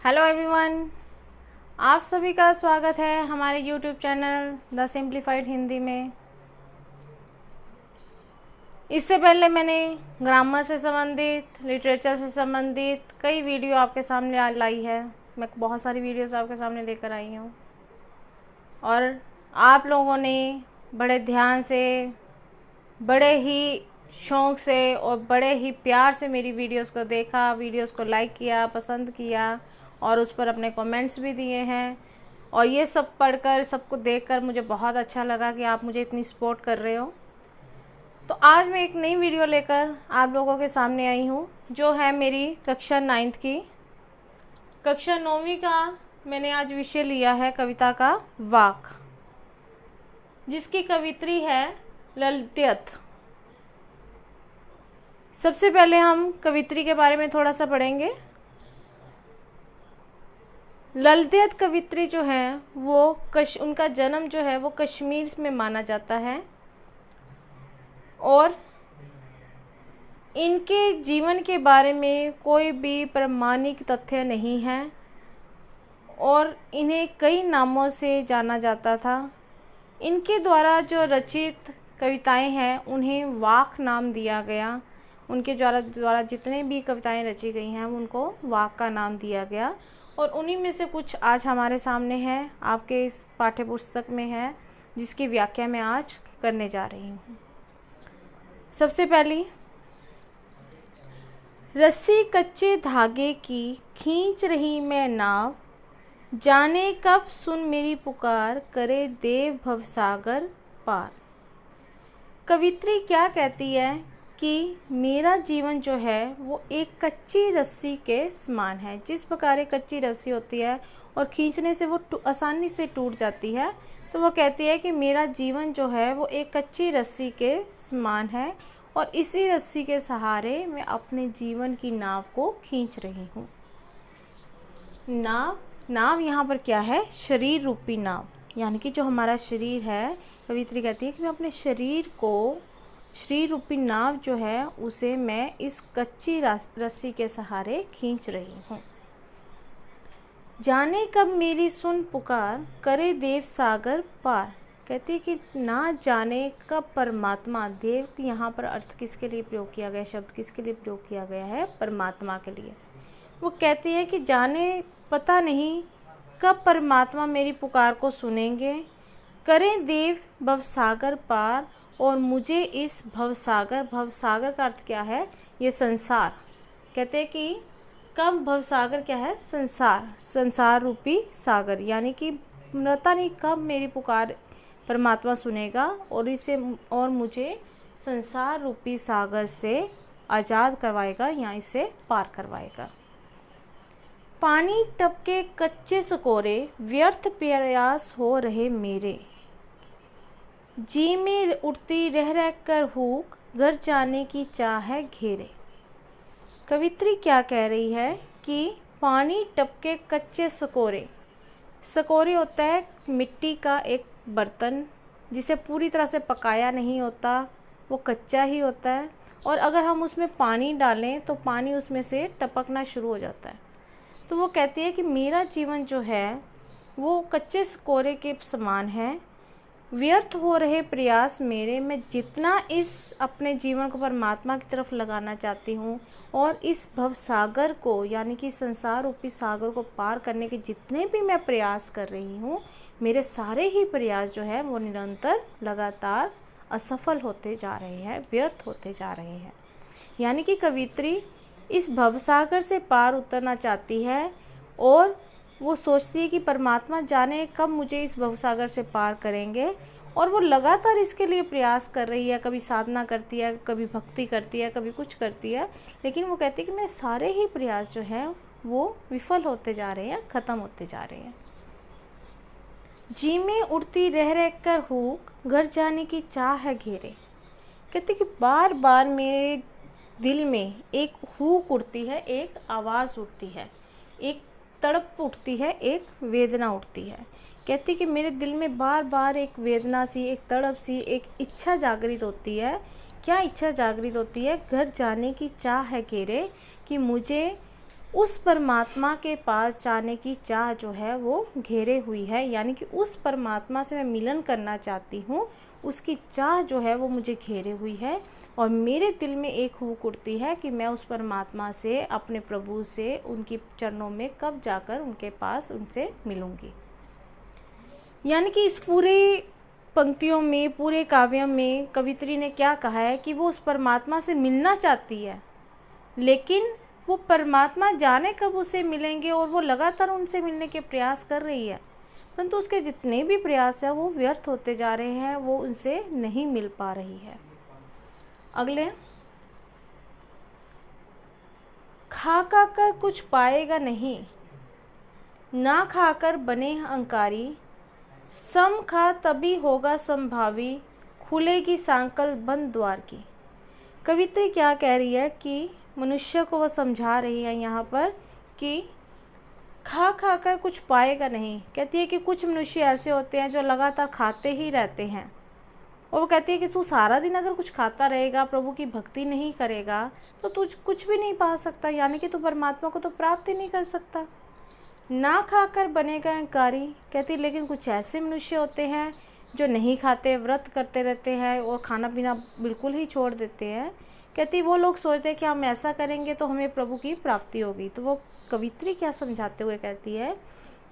Hello everyone, आप सभी का स्वागत है हमारे YouTube channel the simplified Hindi में। इससे पहले मैंने ग्रामर से संबंधित, लिटरेचर से संबंधित कई वीडियो आपके सामने लाई है। मैं बहुत सारी वीडियोस आपके सामने लेकर आई हूँ और आप लोगों ने बड़े ध्यान से, बड़े ही शौक़ से और बड़े ही प्यार से मेरी वीडियोस को देखा, वीडियोस को लाइक किया, पसंद किया और उस पर अपने कमेंट्स भी दिए हैं। और ये सब पढ़कर, सबको देखकर मुझे बहुत अच्छा लगा कि आप मुझे इतनी सपोर्ट कर रहे हो। तो आज मैं एक नई वीडियो लेकर आप लोगों के सामने आई हूँ, जो है मेरी कक्षा 9th की। कक्षा 9वीं का मैंने आज विषय लिया है कविता का वाक, जिसकी कवित्री है ललित्यत। सबसे पहले हम कवित्री के बारे में थोड़ा सा पढ़ेंगे। ललित्यत कवित्री जो है वो उनका जन्म जो है वो कश्मीर में माना जाता है और इनके जीवन के बारे में कोई भी प्रामाणिक तथ्य नहीं है और इन्हें कई नामों से जाना जाता था। इनके द्वारा जो रचित कविताएं हैं उन्हें वाक नाम दिया गया। उनके द्वारा जितने भी कविताएं रची गई हैं उनको वाक का नाम दिया गया और उन्हीं में से कुछ आज हमारे सामने है, आपके इस पाठ्य पुस्तक में है, जिसकी व्याख्या मैं आज करने जा रही हूँ। सबसे पहली, रस्सी कच्चे धागे की खींच रही मैं नाव, जाने कब सुन मेरी पुकार, करे देव भवसागर पार। कवित्री क्या कहती है कि मेरा जीवन जो है वो एक कच्ची रस्सी के समान है। जिस प्रकार एक कच्ची रस्सी होती है और खींचने से वो आसानी से टूट जाती है, तो वो कहती है कि मेरा जीवन जो है वो एक कच्ची रस्सी के समान है और इसी रस्सी के सहारे मैं अपने जीवन की नाव को खींच रही हूँ। नाव यहाँ पर क्या है? शरीर रूपी नाव, यानी कि जो हमारा शरीर है। कवित्री कहती है कि मैं अपने शरीर रूपी नाव जो है उसे मैं इस कच्ची रस्सी के सहारे खींच रही हूँ। जाने कब मेरी सुन पुकार, करे देव सागर पार। कहती है कि ना जाने कब परमात्मा, देव यहाँ पर अर्थ किसके लिए प्रयोग किया गया, शब्द किसके लिए प्रयोग किया गया है? परमात्मा के लिए। वो कहती है कि जाने, पता नहीं कब परमात्मा मेरी पुकार को सुनेंगे, करें देव भवसागर पार और मुझे इस भवसागर का अर्थ क्या है? ये संसार। कहते हैं कि कब भवसागर क्या है? संसार रूपी सागर, यानी कि पता नहीं कब मेरी पुकार परमात्मा सुनेगा और मुझे संसार रूपी सागर से आज़ाद करवाएगा या इसे पार करवाएगा। पानी टपके कच्चे सकोरे, व्यर्थ प्रयास हो रहे मेरे, जी में उड़ती रह कर हूक, घर जाने की चाह है घेरे। कवित्री क्या कह रही है कि पानी टपके कच्चे सकोरे होता है मिट्टी का एक बर्तन जिसे पूरी तरह से पकाया नहीं होता, वो कच्चा ही होता है और अगर हम उसमें पानी डालें तो पानी उसमें से टपकना शुरू हो जाता है। तो वो कहती है कि मेरा जीवन जो है वो कच्चे सकोरे के समान है, व्यर्थ हो रहे प्रयास मेरे। मैं जितना इस अपने जीवन को परमात्मा की तरफ लगाना चाहती हूँ और इस भव सागर को, यानी कि संसार रूपी सागर को पार करने के जितने भी मैं प्रयास कर रही हूँ, मेरे सारे ही प्रयास जो है वो निरंतर लगातार असफल होते जा रहे हैं, व्यर्थ होते जा रहे हैं। यानी कि कवित्री इस भवसागर से पार उतरना चाहती है और वो सोचती है कि परमात्मा जाने कब मुझे इस भवसागर से पार करेंगे और वो लगातार इसके लिए प्रयास कर रही है। कभी साधना करती है, कभी भक्ति करती है, कभी कुछ करती है, लेकिन वो कहती है कि मेरे सारे ही प्रयास जो हैं वो विफल होते जा रहे हैं, ख़त्म होते जा रहे हैं। जी में उड़ती रह कर हूक, घर जाने की चाह है घेरे। कहती कि बार बार मेरे दिल में एक हूक उठती है, एक आवाज़ उठती है, एक तड़प उठती है, एक वेदना उठती है। कहती कि मेरे दिल में बार बार एक वेदना सी, एक तड़प सी, एक इच्छा जागृत होती है। क्या इच्छा जागृत होती है? घर जाने की चाह है घेरे, कि मुझे उस परमात्मा के पास जाने की चाह जो है वो घेरे हुई है, यानी कि उस परमात्मा से मैं मिलन करना चाहती हूँ, उसकी चाह जो है वो मुझे घेरे हुई है। और मेरे दिल में एक हुक उठती है कि मैं उस परमात्मा से, अपने प्रभु से, उनकी चरणों में कब जाकर उनके पास उनसे मिलूँगी। यानी कि इस पूरे पंक्तियों में, पूरे काव्य में कवित्री ने क्या कहा है कि वो उस परमात्मा से मिलना चाहती है, लेकिन वो परमात्मा जाने कब उसे मिलेंगे, और वो लगातार उनसे मिलने के प्रयास कर रही है, परंतु उसके जितने भी प्रयास हैं वो व्यर्थ होते जा रहे हैं, वो उनसे नहीं मिल पा रही है। अगले, खा कर कुछ पाएगा नहीं, ना खाकर बने अहंकारी, सम खा तभी होगा संभावी, खुलेगी सांकल बंद द्वार की। कवित्री क्या कह रही है कि मनुष्य को वो समझा रही है यहाँ पर कि खा कर कुछ पाएगा नहीं। कहती है कि कुछ मनुष्य ऐसे होते हैं जो लगातार खाते ही रहते हैं, और वो कहती है कि तू सारा दिन अगर कुछ खाता रहेगा, प्रभु की भक्ति नहीं करेगा, तो तू कुछ भी नहीं पा सकता, यानी कि तू परमात्मा को तो प्राप्त ही नहीं कर सकता। ना खाकर बनेगा अहंकारी। कहती लेकिन कुछ ऐसे मनुष्य होते हैं जो नहीं खाते, व्रत करते रहते हैं और खाना पीना बिल्कुल ही छोड़ देते हैं। कहती वो लोग सोचते हैं कि हम ऐसा करेंगे तो हमें प्रभु की प्राप्ति होगी। तो वो कवित्री क्या समझाते हुए कहती है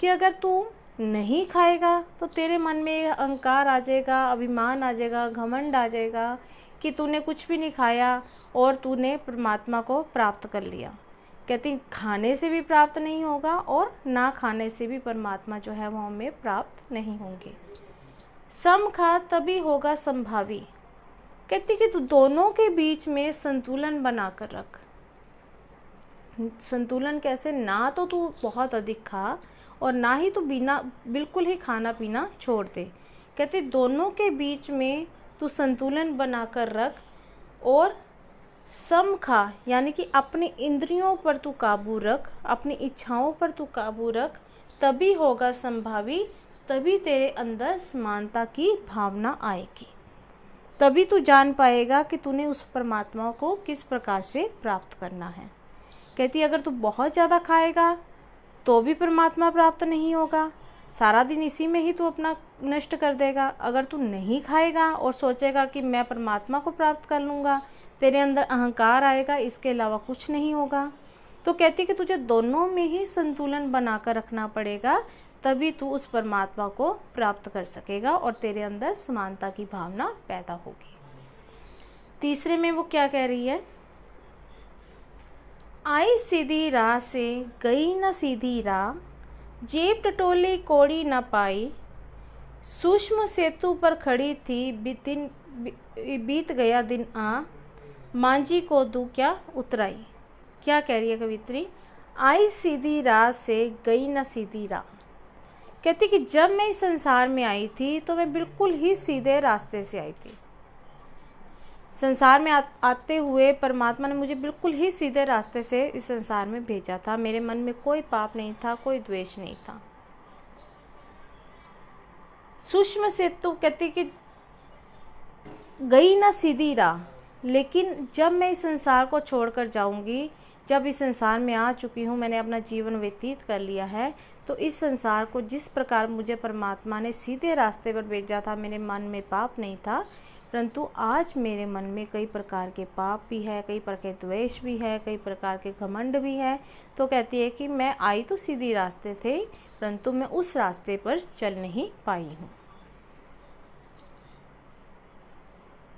कि अगर तू नहीं खाएगा तो तेरे मन में अहंकार आ जाएगा, अभिमान आ जाएगा, घमंड आ जाएगा कि तूने कुछ भी नहीं खाया और तूने परमात्मा को प्राप्त कर लिया। कहती खाने से भी प्राप्त नहीं होगा और ना खाने से भी परमात्मा जो है वो हमें प्राप्त नहीं होंगे। सम खा तभी होगा संभावी। कहती कि तू दोनों के बीच में संतुलन बनाकर रख। संतुलन कैसे? ना तो तू बहुत अधिक खा और ना ही तू बिल्कुल ही खाना पीना छोड़ दे। कहती दोनों के बीच में तू संतुलन बनाकर रख और सम खा, यानी कि अपनी इंद्रियों पर तू काबू रख, अपनी इच्छाओं पर तू काबू रख, तभी होगा संभावी, तभी तेरे अंदर समानता की भावना आएगी, तभी तू जान पाएगा कि तूने उस परमात्मा को किस प्रकार से प्राप्त करना है। कहती अगर तू बहुत ज़्यादा खाएगा तो भी परमात्मा प्राप्त नहीं होगा, सारा दिन इसी में ही तू अपना नष्ट कर देगा। अगर तू नहीं खाएगा और सोचेगा कि मैं परमात्मा को प्राप्त कर लूँगा, तेरे अंदर अहंकार आएगा, इसके अलावा कुछ नहीं होगा। तो कहती कि तुझे दोनों में ही संतुलन बनाकर रखना पड़ेगा, तभी तू उस परमात्मा को प्राप्त कर सकेगा और तेरे अंदर समानता की भावना पैदा होगी। तीसरे में वो क्या कह रही है? आई सीधी राह से गई न सीधी राह, जेब टटोली कोड़ी न पाई, सूक्ष्म सेतु पर खड़ी थी बीत गया दिन आ, मांझी को दूं क्या उतराई। क्या कह रही है कवित्री? आई सीधी राह से गई न सीधी राह। कहती कि जब मैं इस संसार में आई थी तो मैं बिल्कुल ही सीधे रास्ते से आई थी। संसार में आते हुए परमात्मा ने मुझे बिल्कुल ही सीधे रास्ते से इस संसार में भेजा था। मेरे मन में कोई पाप नहीं था, कोई द्वेष नहीं था। सूक्ष्म सेतु कहती कि गई ना सीधी राह, लेकिन जब मैं इस संसार को छोड़कर जाऊंगी, जब इस संसार में आ चुकी हूँ, मैंने अपना जीवन व्यतीत कर लिया है, तो इस संसार को जिस प्रकार मुझे परमात्मा ने सीधे रास्ते पर भेजा था, मेरे मन में पाप नहीं था, परंतु आज मेरे मन में कई प्रकार के पाप भी है, कई प्रकार के द्वेष भी है, कई प्रकार के घमंड भी है। तो कहती है कि मैं आई तो सीधी रास्ते थे, परंतु मैं उस रास्ते पर चल नहीं पाई हूँ।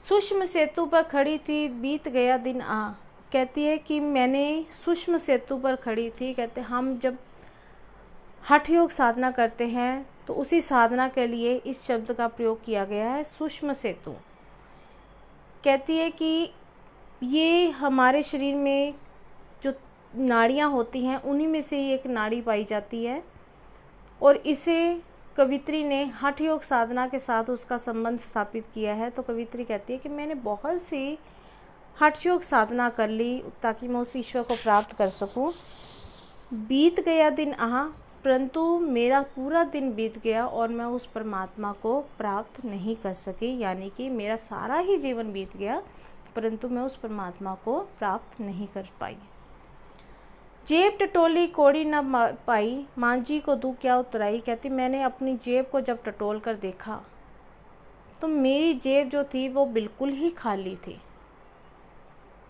सूक्ष्म सेतु पर खड़ी थी बीत गया दिन आ। कहती है कि मैंने सूक्ष्म सेतु पर खड़ी थी। कहते हम जब हठ योग साधना करते हैं तो उसी साधना के लिए इस शब्द का प्रयोग किया गया है, सूक्ष्म सेतु। कहती है कि ये हमारे शरीर में जो नाड़ियाँ होती हैं उन्हीं में से ही एक नाड़ी पाई जाती है, और इसे कवित्री ने हठ योग साधना के साथ उसका संबंध स्थापित किया है। तो कवित्री कहती है कि मैंने बहुत सी हठ योग साधना कर ली ताकि मैं उस ईश्वर को प्राप्त कर सकूं। बीत गया दिन आहा, परंतु मेरा पूरा दिन बीत गया और मैं उस परमात्मा को प्राप्त नहीं कर सकी, यानी कि मेरा सारा ही जीवन बीत गया परंतु मैं उस परमात्मा को प्राप्त नहीं कर पाई। जेब टटोली कौड़ी न पाई, मांझी को दूं क्या उतराई। कहती मैंने अपनी जेब को जब टटोल कर देखा तो मेरी जेब जो थी वो बिल्कुल ही खाली थी।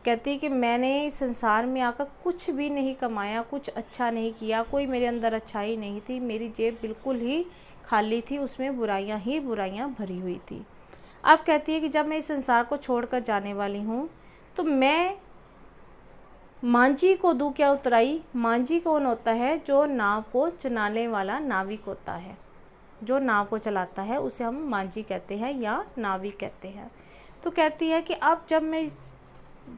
कहती कि मैंने संसार में आकर कुछ भी नहीं कमाया, कुछ अच्छा नहीं किया, कोई मेरे अंदर अच्छाई नहीं थी, मेरी जेब बिल्कुल ही खाली थी, उसमें बुराइयां ही बुराइयां भरी हुई थी। अब कहती है कि जब मैं इस संसार को छोड़कर जाने वाली हूँ तो मैं मांझी को दूं क्या उतराई। मांझी कौन होता है? जो नाव को चलाने वाला नाविक होता है, जो नाव को चलाता है उसे हम मांझी कहते हैं या नाविक कहते हैं। तो कहती है कि अब जब मैं इस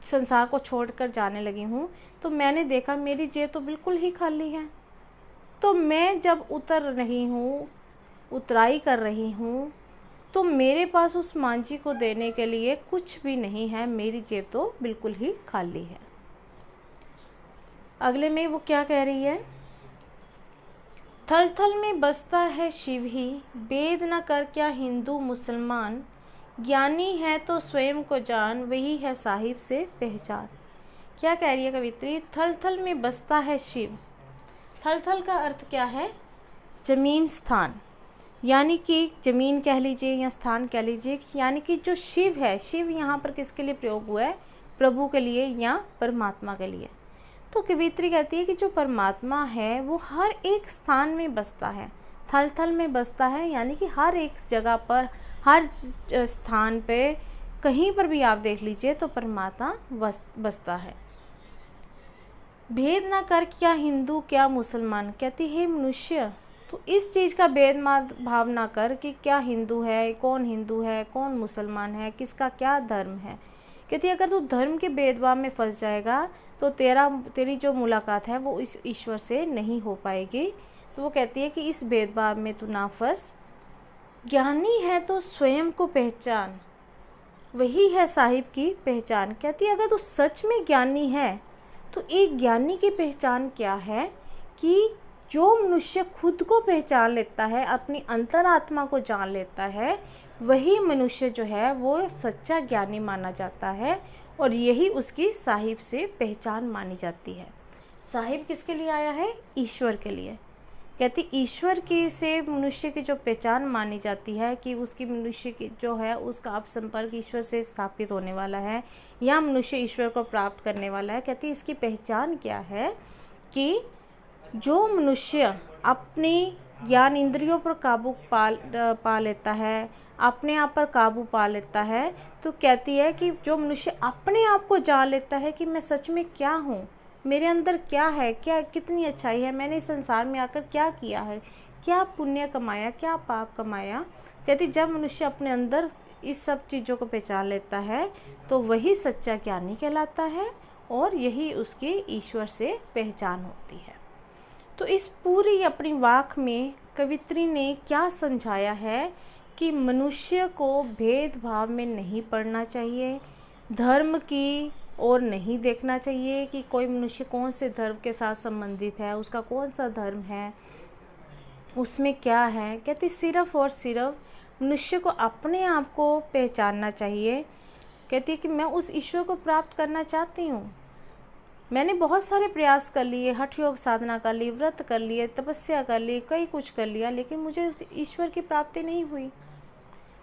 संसार को छोड़कर जाने लगी हूँ तो मैंने देखा मेरी जेब तो बिल्कुल ही खाली है। तो मैं जब उतर रही हूँ, उतराई कर रही हूँ, तो मेरे पास उस मांझी को देने के लिए कुछ भी नहीं है, मेरी जेब तो बिल्कुल ही खाली है। अगले में वो क्या कह रही है? थल थल में बसता है शिव ही, भेद न कर क्या हिंदू मुसलमान। ज्ञानी है तो स्वयं को जान, वही है साहिब से पहचान। क्या कह रही है कवित्री? थल थल में बसता है शिव। थल थल का अर्थ क्या है? जमीन, स्थान, यानी कि ज़मीन कह लीजिए या स्थान कह लीजिए, यानी कि जो शिव है, शिव यहाँ पर किसके लिए प्रयोग हुआ है? प्रभु के लिए या परमात्मा के लिए। तो कवित्री कहती है कि जो परमात्मा है वो हर एक स्थान में बसता है, थल थल में बसता है, यानी कि हर एक जगह पर, हर स्थान पे, कहीं पर भी आप देख लीजिए तो परमात्मा बसता है। भेद ना कर क्या हिंदू क्या मुसलमान। कहती है मनुष्य तो इस चीज़ का भेद भाव ना कर कि क्या हिंदू है, कौन मुसलमान है, किसका क्या धर्म है। कहती है अगर तू धर्म के भेदभाव में फंस जाएगा तो तेरी जो मुलाकात है वो इस ईश्वर से नहीं हो पाएगी। तो वो कहती है कि इस भेदभाव में तू ना फंस। ज्ञानी है तो स्वयं को पहचान, वही है साहिब की पहचान। कहती है अगर तू सच में ज्ञानी है तो एक ज्ञानी की पहचान क्या है कि जो मनुष्य खुद को पहचान लेता है, अपनी अंतरात्मा को जान लेता है, वही मनुष्य जो है वो सच्चा ज्ञानी माना जाता है और यही उसकी साहिब से पहचान मानी जाती है। साहिब किसके लिए आया है? ईश्वर के लिए। कहती ईश्वर की से मनुष्य की जो पहचान मानी जाती है कि उसकी मनुष्य की जो है उसका आप संपर्क ईश्वर से स्थापित होने वाला है या मनुष्य ईश्वर को प्राप्त करने वाला है। कहती इसकी पहचान क्या है कि जो मनुष्य अपनी ज्ञान इंद्रियों पर काबू पा लेता है, अपने आप पर काबू पा लेता है, तो कहती है कि जो मनुष्य अपने आप को जान लेता है कि मैं सच में क्या हूँ, मेरे अंदर क्या है, क्या कितनी अच्छाई है, मैंने इस संसार में आकर क्या किया है, क्या पुण्य कमाया, क्या पाप कमाया। कहती जब मनुष्य अपने अंदर इस सब चीज़ों को पहचान लेता है तो वही सच्चा ज्ञानी कहलाता है और यही उसकी ईश्वर से पहचान होती है। तो इस पूरी अपनी वाक में कवित्री ने क्या समझाया है कि मनुष्य को भेदभाव में नहीं पड़ना चाहिए, धर्म की और नहीं देखना चाहिए कि कोई मनुष्य कौन से धर्म के साथ संबंधित है, उसका कौन सा धर्म है, उसमें क्या है। कहती सिर्फ और सिर्फ मनुष्य को अपने आप को पहचानना चाहिए। कहती कि मैं उस ईश्वर को प्राप्त करना चाहती हूँ, मैंने बहुत सारे प्रयास कर लिए, हठ योग साधना कर ली, व्रत कर लिए, तपस्या कर ली, कई कुछ कर लिया, लेकिन मुझे उस ईश्वर की प्राप्ति नहीं हुई।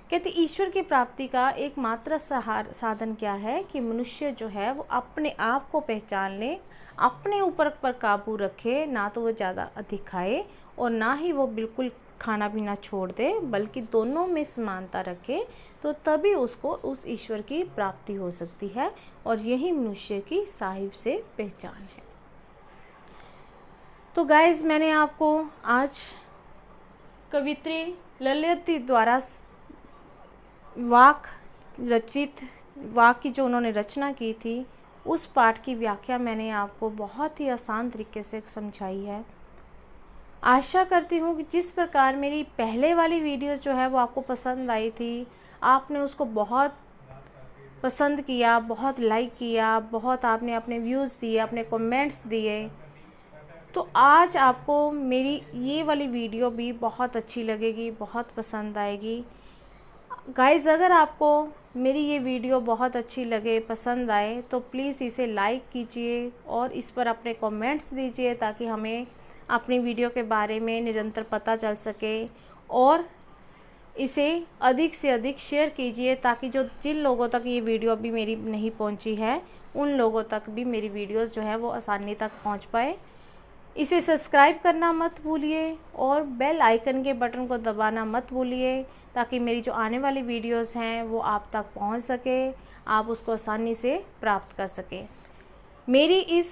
कहते ईश्वर की प्राप्ति का एकमात्र साधन क्या है कि मनुष्य जो है वो अपने आप को पहचान ले, अपने ऊपर पर काबू रखे, ना तो वो ज़्यादा अधिक खाए और ना ही वो बिल्कुल खाना पीना छोड़ दे, बल्कि दोनों में समानता रखे, तो तभी उसको उस ईश्वर की प्राप्ति हो सकती है और यही मनुष्य की साहिब से पहचान है। तो गाइज मैंने आपको आज कवित्री ललिती द्वारा वाक की जो उन्होंने रचना की थी उस पाठ की व्याख्या मैंने आपको बहुत ही आसान तरीके से समझाई है। आशा करती हूँ कि जिस प्रकार मेरी पहले वाली वीडियोस जो है वो आपको पसंद आई थी, आपने उसको बहुत पसंद किया, बहुत लाइक किया, बहुत आपने अपने व्यूज़ दिए, अपने कमेंट्स दिए, तो आज आपको मेरी ये वाली वीडियो भी बहुत अच्छी लगेगी, बहुत पसंद आएगी। गाइज़ अगर आपको मेरी ये वीडियो बहुत अच्छी लगे, पसंद आए, तो प्लीज़ इसे लाइक कीजिए और इस पर अपने कमेंट्स दीजिए ताकि हमें अपनी वीडियो के बारे में निरंतर पता चल सके। और इसे अधिक से अधिक शेयर कीजिए ताकि जिन लोगों तक ये वीडियो अभी मेरी नहीं पहुंची है, उन लोगों तक भी मेरी वीडियोस जो है वो आसानी तक पहुंच पाए। इसे सब्सक्राइब करना मत भूलिए और बेल आइकन के बटन को दबाना मत भूलिए ताकि मेरी जो आने वाली वीडियोस हैं वो आप तक पहुंच सके, आप उसको आसानी से प्राप्त कर सकें। मेरी इस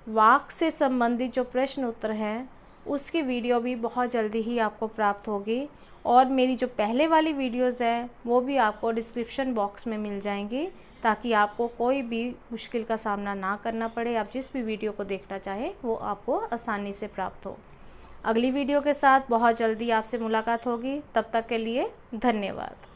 वाक से संबंधित जो प्रश्न उत्तर हैं उसकी वीडियो भी बहुत जल्दी ही आपको प्राप्त होगी और मेरी जो पहले वाली वीडियोस हैं वो भी आपको डिस्क्रिप्शन बॉक्स में मिल जाएंगी ताकि आपको कोई भी मुश्किल का सामना ना करना पड़े। आप जिस भी वीडियो को देखना चाहें वो आपको आसानी से प्राप्त हो। अगली वीडियो के साथ बहुत जल्दी आपसे मुलाकात होगी। तब तक के लिए धन्यवाद।